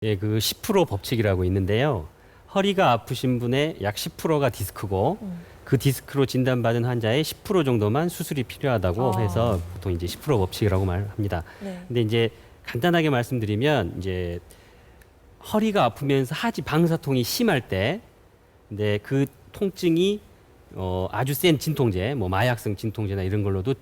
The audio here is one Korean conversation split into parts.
예, 그 10% 법칙이라고 있는데요. 허리가 아프신 분의 약 10%가 디스크고 그 디스크로 진단받은 환자의 10% 정도만 수술이 필요하다고 해서 보통 이제 10% 법칙이라고 말합니다. 네. 근데 이제 간단하게 말씀드리면 이제 허리가 아프면서 하지 방사통이 심할 때 근데 그 통증이 아주 센 진통제, 뭐 마약성 진통제나 이런 걸로도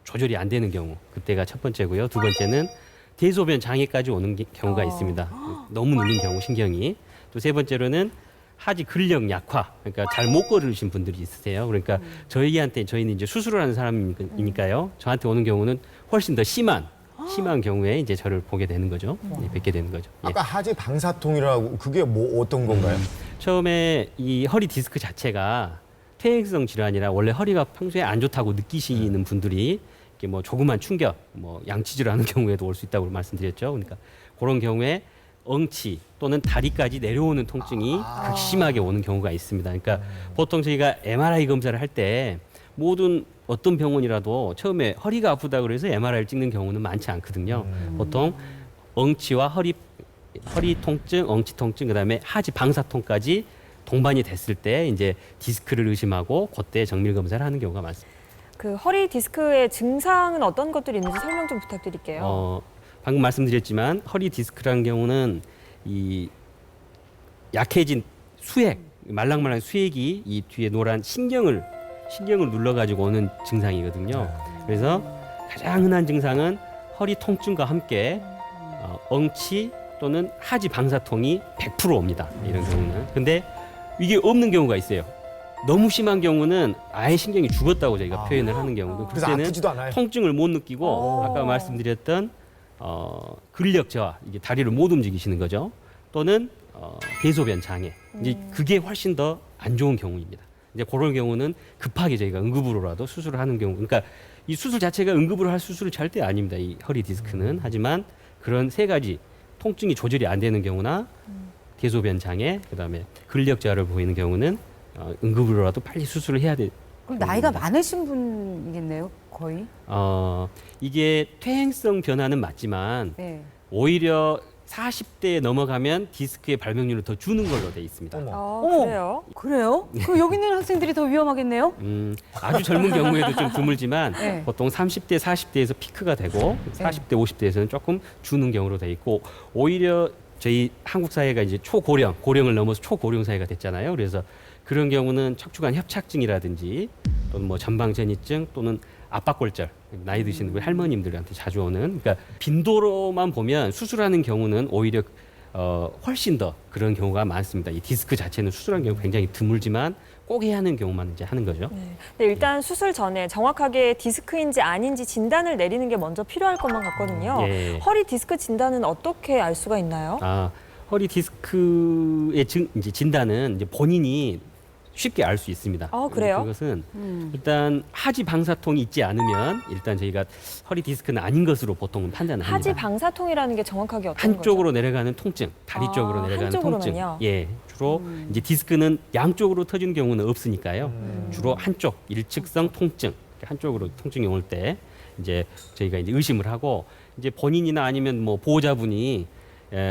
조절이 안 되는 경우 그때가 첫 번째고요. 두 번째는 대소변 장애까지 오는 경우가 있습니다. 너무 눌린 경우 신경이. 또 세 번째로는 하지 근력 약화, 그러니까 잘 못 걸으신 분들이 있으세요. 그러니까 저희는 이제 수술을 하는 사람이니까요. 저한테 오는 경우는 훨씬 더 심한 경우에 이제 저를 보게 되는 거죠. 예, 뵙게 되는 거죠. 예. 아까 하지 방사통이라고 그게 뭐 어떤 건가요? 처음에 이 허리 디스크 자체가 퇴행성 질환이라 원래 허리가 평소에 안 좋다고 느끼시는 분들이 이렇게 뭐 조그만 충격, 뭐 양치질을 하는 경우에도 올 수 있다고 말씀드렸죠. 그러니까 그런 경우에 엉치 또는 다리까지 내려오는 통증이 극심하게 오는 경우가 있습니다. 그러니까 보통 저희가 MRI 검사를 할 때 모든 어떤 병원이라도 처음에 허리가 아프다 그래서 MRI를 찍는 경우는 많지 않거든요. 보통 엉치와 허리 통증, 엉치 통증, 그다음에 하지 방사통까지 동반이 됐을 때 이제 디스크를 의심하고 그때 정밀 검사를 하는 경우가 많습니다. 그 허리 디스크의 증상은 어떤 것들이 있는지 설명 좀 부탁드릴게요. 방금 말씀드렸지만 허리 디스크라는 경우는 이 약해진 수액, 말랑말랑 수액이 이 뒤에 노란 신경을 눌러가지고 오는 증상이거든요. 그래서 가장 흔한 증상은 허리 통증과 함께 엉치 또는 하지 방사통이 100% 옵니다. 이런 경우는. 근데 이게 없는 경우가 있어요. 너무 심한 경우는 아예 신경이 죽었다고 저희가 표현을 하는 경우도 그래서 그때는 아프지도 않아요? 통증을 못 느끼고 아까 말씀드렸던 근력 저하, 이게 다리를 못 움직이시는 거죠. 또는 대소변 장애. 이제 그게 훨씬 더 안 좋은 경우입니다. 이제 그런 경우는 급하게 저희가 응급으로라도 수술을 하는 경우. 그러니까 이 수술 자체가 응급으로 할 수술은 절대 아닙니다. 이 허리 디스크는. 하지만 그런 세 가지 통증이 조절이 안 되는 경우나 대소변 장애, 그다음에 근력 저하를 보이는 경우는 응급으로라도 빨리 수술을 해야 돼. 그럼 나이가 많으신 분이겠네요, 거의? 이게 퇴행성 변화는 맞지만 네. 오히려 40대에 넘어가면 디스크의 발병률을 더 주는 걸로 돼 있습니다. 그래요? 그래요? 그럼 여기 있는 학생들이 더 위험하겠네요? 아주 젊은 경우에도 좀 드물지만 네. 보통 30대, 40대에서 피크가 되고 40대, 50대에서는 조금 주는 경우로 돼 있고 오히려 저희 한국 사회가 이제 고령을 넘어서 초고령 사회가 됐잖아요. 그래서 그런 경우는 척추관 협착증이라든지 또는 뭐 전방전이증 또는 압박골절, 나이 드시는 우리 할머님들한테 자주 오는, 그러니까 빈도로만 보면 수술하는 경우는 오히려 훨씬 더 그런 경우가 많습니다. 이 디스크 자체는 수술하는 경우 굉장히 드물지만 꼭 해야 하는 경우만 이제 하는 거죠. 네. 근데 일단 수술 전에 정확하게 디스크인지 아닌지 진단을 내리는 게 먼저 필요할 것만 같거든요. 예. 허리 디스크 진단은 어떻게 알 수가 있나요? 허리 디스크의 이제 진단은 이제 본인이 쉽게 알 수 있습니다. 그래요? 그것은 일단 하지 방사통이 있지 않으면 일단 저희가 허리 디스크는 아닌 것으로 보통은 판단을 합니다. 하지 방사통이라는 게 정확하게 어떤 한쪽으로 거죠? 내려가는 통증, 다리 쪽으로 내려가는 한쪽으로만요? 통증. 예, 주로 이제 디스크는 양쪽으로 터지는 경우는 없으니까요. 주로 한쪽 일측성 통증, 한쪽으로 통증이 올 때 이제 저희가 이제 의심을 하고 이제 본인이나 아니면 뭐 보호자분이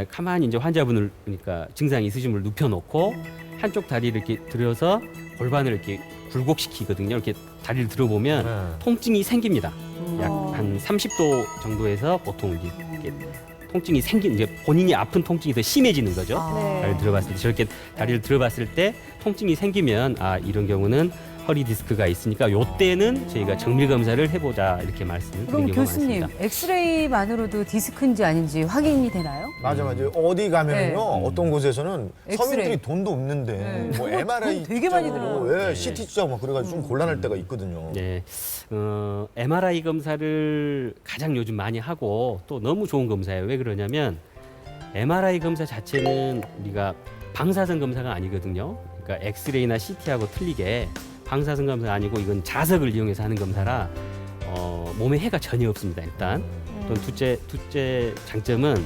가만히 이제 환자분을 그러니까 증상이 있으신 분을 눕혀놓고 한쪽 다리를 이렇게 들여서 골반을 이렇게 굴곡시키거든요. 이렇게 다리를 들어보면 통증이 생깁니다. 약 한 30도 정도에서 보통 이렇게 통증이 이제 본인이 아픈 통증이 더 심해지는 거죠. 네. 다리를 들어봤을 때 저렇게 다리를 들어봤을 때 통증이 생기면 이런 경우는 허리 디스크가 있으니까 요때는 저희가 정밀 검사를 해보자 이렇게 말씀을 드리는 그럼 경우가 교수님, 많습니다. 엑스레이만으로도 디스크인지 아닌지 확인이 되나요? 맞아. 어디 가면은요, 네. 어떤 곳에서는 엑스레이. 서민들이 돈도 없는데 네. 뭐 그거 MRI 돈 되게 많이 찍자고, 들어요. 예, CT 찍자고 막 그래가지고 좀 곤란할 때가 있거든요. 네, MRI 검사를 가장 요즘 많이 하고 또 너무 좋은 검사예요. 왜 그러냐면 MRI 검사 자체는 우리가 방사선 검사가 아니거든요. 그러니까 엑스레이나 CT하고 틀리게 방사선 검사가 아니고 이건 자석을 이용해서 하는 검사라 몸에 해가 전혀 없습니다. 일단 또 둘째 장점은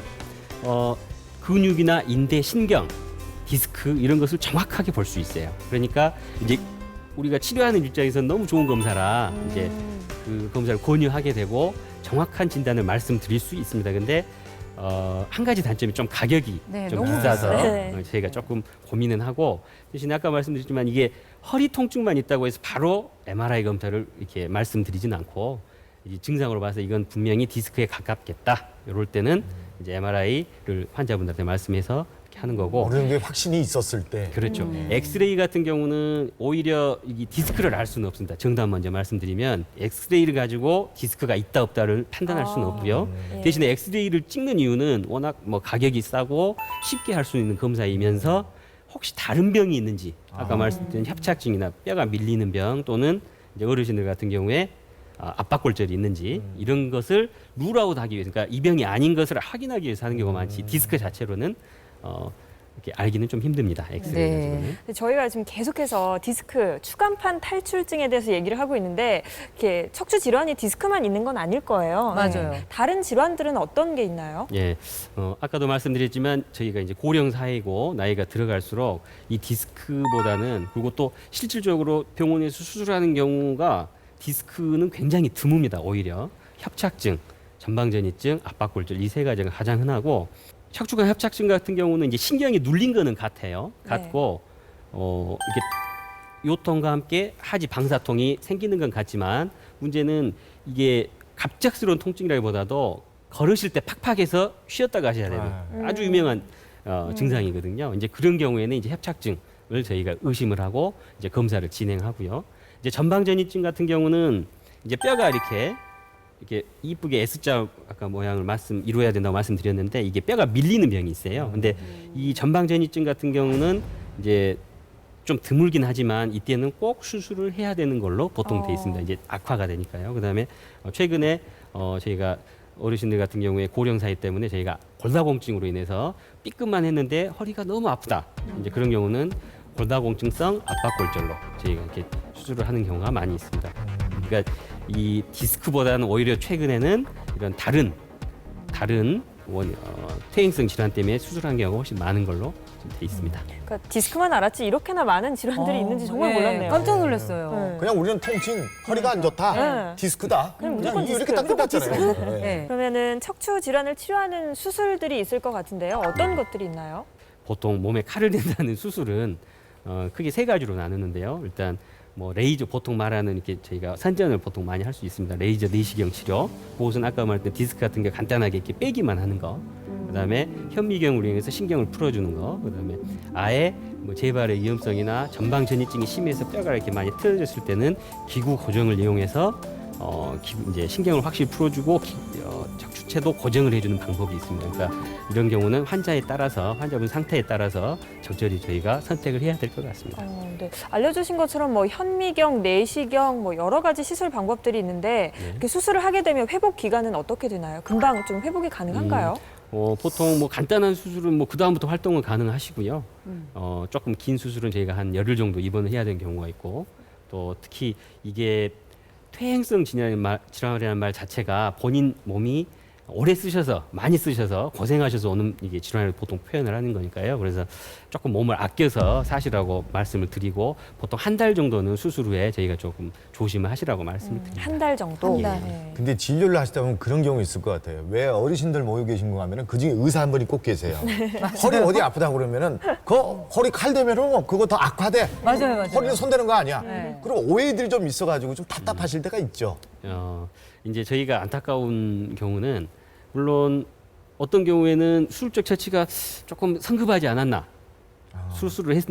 근육이나 인대, 신경, 디스크 이런 것을 정확하게 볼 수 있어요. 그러니까 이제 우리가 치료하는 입장에서는 너무 좋은 검사라 이제 그 검사를 권유하게 되고 정확한 진단을 말씀드릴 수 있습니다. 근데 한 가지 단점이 좀 가격이 네, 좀 너무 비싸서 비싸요. 저희가 조금 고민은 하고 대신에 아까 말씀드렸지만 이게 허리 통증만 있다고 해서 바로 MRI 검사를 이렇게 말씀드리진 않고 이 증상으로 봐서 이건 분명히 디스크에 가깝겠다. 이럴 때는 이제 MRI를 환자분들한테 말씀해서 이렇게 하는 거고. 어느 게 확신이 있었을 때. 그렇죠. 엑스레이 같은 경우는 오히려 이 디스크를 알 수는 없습니다. 정답 먼저 말씀드리면 엑스레이를 가지고 디스크가 있다 없다를 판단할 수는 없고요. 예. 대신에 엑스레이를 찍는 이유는 워낙 뭐 가격이 싸고 쉽게 할 수 있는 검사이면서 혹시 다른 병이 있는지 아까 말씀드린 협착증이나 뼈가 밀리는 병 또는 이제 어르신들 같은 경우에 압박골절이 있는지 이런 것을 룰아웃 하기 위해서 그러니까 이 병이 아닌 것을 확인하기 위해서 하는 경우가 많지 디스크 자체로는 이렇게 알기는 좀 힘듭니다. 엑스레이 네. 가지고는. 근데 저희가 지금 계속해서 디스크 추간판 탈출증에 대해서 얘기를 하고 있는데 이렇게 척추 질환이 디스크만 있는 건 아닐 거예요. 맞아요. 다른 질환들은 어떤 게 있나요? 예, 아까도 말씀드렸지만 저희가 이제 고령 사회고 나이가 들어갈수록 이 디스크보다는 그리고 또 실질적으로 병원에서 수술하는 경우가 디스크는 굉장히 드뭅니다. 오히려 협착증, 전방전이증, 압박골절 이 세 가지가 가장 흔하고 척추관 협착증 같은 경우는 이제 신경이 눌린 거는 같아요. 네. 같고 이게 요통과 함께 하지 방사통이 생기는 건 같지만 문제는 이게 갑작스러운 통증이라기보다도 걸으실 때 팍팍해서 쉬었다가 하셔야 되는 아주 유명한 증상이거든요. 이제 그런 경우에는 이제 협착증을 저희가 의심을 하고 이제 검사를 진행하고요. 이제 전방전이증 같은 경우는 이제 뼈가 이렇게 이쁘게 S자 아까 모양을 이루어야 된다고 말씀드렸는데 이게 뼈가 밀리는 병이 있어요. 근데 이 전방전이증 같은 경우는 이제 좀 드물긴 하지만 이때는 꼭 수술을 해야 되는 걸로 보통 돼 있습니다. 이제 악화가 되니까요. 그다음에 최근에 저희가 어르신들 같은 경우에 고령 사이 때문에 저희가 골다공증으로 인해서 삐끗만 했는데 허리가 너무 아프다. 이제 그런 경우는 골다공증성 압박골절로 저희가 이렇게 수술을 하는 경우가 많이 있습니다. 그러니까 이 디스크보다는 오히려 최근에는 이런 다른 퇴행성 질환 때문에 수술한 경우가 훨씬 많은 걸로 돼 있습니다. 그러니까 디스크만 알았지 이렇게나 많은 질환들이 있는지 정말 네, 몰랐네요. 깜짝 놀랐어요. 네. 그냥 우리는 통증, 허리가 안 좋다. 네. 디스크다. 그냥 무조건 이렇게 딱 디스크. 끝났잖아요. 네. 네. 그러면은 척추 질환을 치료하는 수술들이 있을 것 같은데요. 어떤 것들이 있나요? 보통 몸에 칼을 댄다는 수술은 크게 세 가지로 나누는데요. 일단 뭐 레이저 보통 말하는 이렇게 저희가 선전을 보통 많이 할 수 있습니다. 레이저 내시경 치료. 그것은 아까 말했던 디스크 같은 게 간단하게 이렇게 빼기만 하는 거. 그다음에 현미경으로 이용해서 신경을 풀어주는 거. 그다음에 아예 뭐 재발의 위험성이나 전방전이증이 심해서 뼈가 이렇게 많이 틀어졌을 때는 기구 고정을 이용해서 이제 신경을 확실히 풀어주고 척추체도 고정을 해주는 방법이 있습니다. 그러니까 이런 경우는 환자분 상태에 따라서 적절히 저희가 선택을 해야 될 것 같습니다. 네. 알려주신 것처럼 뭐 현미경, 내시경, 뭐 여러 가지 시술 방법들이 있는데 네. 이렇게 수술을 하게 되면 회복 기간은 어떻게 되나요? 금방 좀 회복이 가능한가요? 보통 뭐 간단한 수술은 뭐 그다음부터 활동은 가능하시고요. 조금 긴 수술은 저희가 한 열흘 정도 입원을 해야 되는 경우가 있고 또 특히 이게 퇴행성 질환이라는 말 자체가 본인 몸이 오래 쓰셔서 많이 쓰셔서 고생하셔서 오는 이게 질환을 보통 표현을 하는 거니까요. 그래서 조금 몸을 아껴서 사시라고 말씀을 드리고 보통 한 달 정도는 수술 후에 저희가 조금 조심을 하시라고 말씀을 드립니다. 한 달 정도. 한 달. 네. 근데 진료를 하시다 보면 그런 경우 있을 것 같아요. 왜 어르신들 모여 계신 거 하면은 그중에 의사 한 분이 꼭 계세요. 허리 어디 아프다고 그러면은 그 허리 칼 대면은 그거 더 악화돼. 맞아요. 허리는 손대는 거 아니야. 네. 그리고 오해들이 좀 있어가지고 좀 답답하실 때가 있죠. 이제 저희가 안타까운 경우는 물론 어떤 경우에는 수술적 처치가 조금 성급하지 않았나. 수술을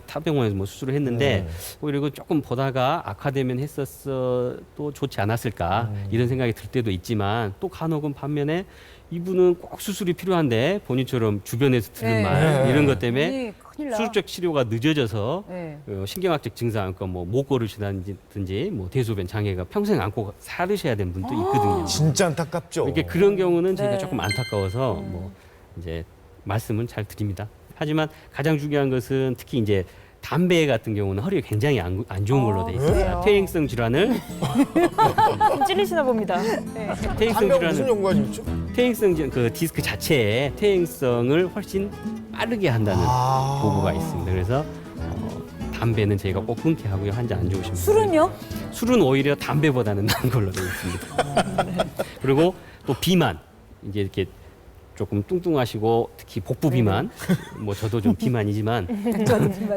타 병원에서 뭐 수술을 했는데 오히려 이거 조금 보다가 악화되면 했었어도 좋지 않았을까 이런 생각이 들 때도 있지만 또 간혹은 반면에 이분은 꼭 수술이 필요한데 본인처럼 주변에서 들은 네. 말 이런 것 때문에 네, 큰일 나. 수술적 치료가 늦어져서 네. 신경학적 증상, 그러니까 뭐 못 걸으시든지 뭐 대소변 장애가 평생 안고 살으셔야 되는 분도 있거든요. 진짜 안타깝죠. 이렇게 그런 경우는 저희가 네. 조금 안타까워서 뭐 이제 말씀은 잘 드립니다. 하지만 가장 중요한 것은 특히 이제 담배 같은 경우는 허리가 굉장히 안 좋은 걸로 돼 있습니다. 그래요? 퇴행성 질환을 좀 찔리시나 봅니다. 네. 퇴행성 담배가 무슨 질환을 연관이 있죠? 그 디스크 자체의 퇴행성을 훨씬 빠르게 한다는 보고가 있습니다. 그래서 담배는 저희가 꼭 끊게 하고요. 환자 안 좋으신 분들. 술은요? 술은 오히려 담배보다는 나은 걸로 되어 있습니다. 그리고 또 비만 이제 이렇게 조금 뚱뚱하시고 특히 복부 비만, 뭐 저도 좀 비만이지만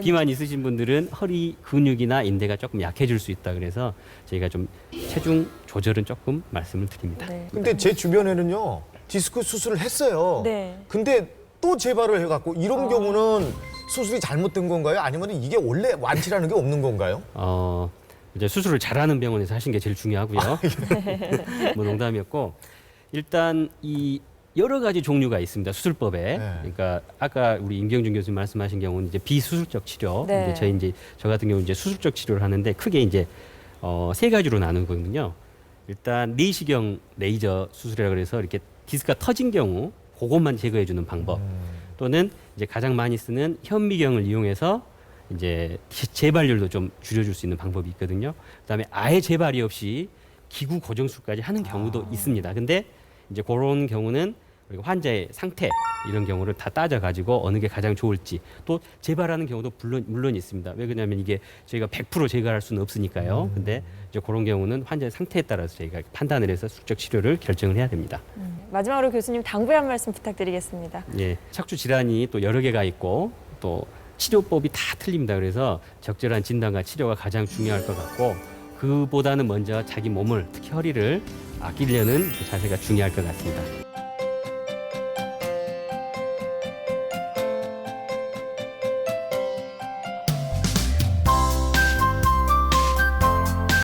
비만 있으신 분들은 허리 근육이나 인대가 조금 약해질 수 있다 그래서 저희가 좀 체중 조절은 조금 말씀을 드립니다. 네. 근데 제 주변에는요 디스크 수술을 했어요. 네. 근데 또 재발을 해갖고 이런 경우는 수술이 잘못된 건가요? 아니면 이게 원래 완치라는 게 없는 건가요? 이제 수술을 잘하는 병원에서 하신 게 제일 중요하고요. 뭐 농담이었고 일단 이 여러 가지 종류가 있습니다. 수술법에. 네. 그러니까 아까 우리 임경준 교수님 말씀하신 경우는 이제 비수술적 치료. 네. 근데 저 같은 경우 이제 수술적 치료를 하는데 크게 이제 세 가지로 나누거든요. 일단 내시경 레이저 수술이라 그래서 이렇게 디스크가 터진 경우 그것만 제거해 주는 방법. 또는 이제 가장 많이 쓰는 현미경을 이용해서 이제 재발률도 좀 줄여줄 수 있는 방법이 있거든요. 그다음에 아예 재발이 없이 기구 고정술까지 하는 경우도 있습니다. 근데 이제 그런 경우는 우리가 환자의 상태 이런 경우를 다 따져가지고 어느 게 가장 좋을지 또 재발하는 경우도 물론 있습니다. 왜 그러냐면 이게 저희가 100% 재발할 수는 없으니까요. 근데 이제 그런 경우는 환자의 상태에 따라서 저희가 판단을 해서 수술적 치료를 결정을 해야 됩니다. 마지막으로 교수님 당부의 한 말씀 부탁드리겠습니다. 예, 척추 질환이 또 여러 개가 있고 또 치료법이 다 틀립니다. 그래서 적절한 진단과 치료가 가장 중요할 것 같고 그보다는 먼저 자기 몸을 특히 허리를 아끼려는 그 자세가 중요할 것 같습니다.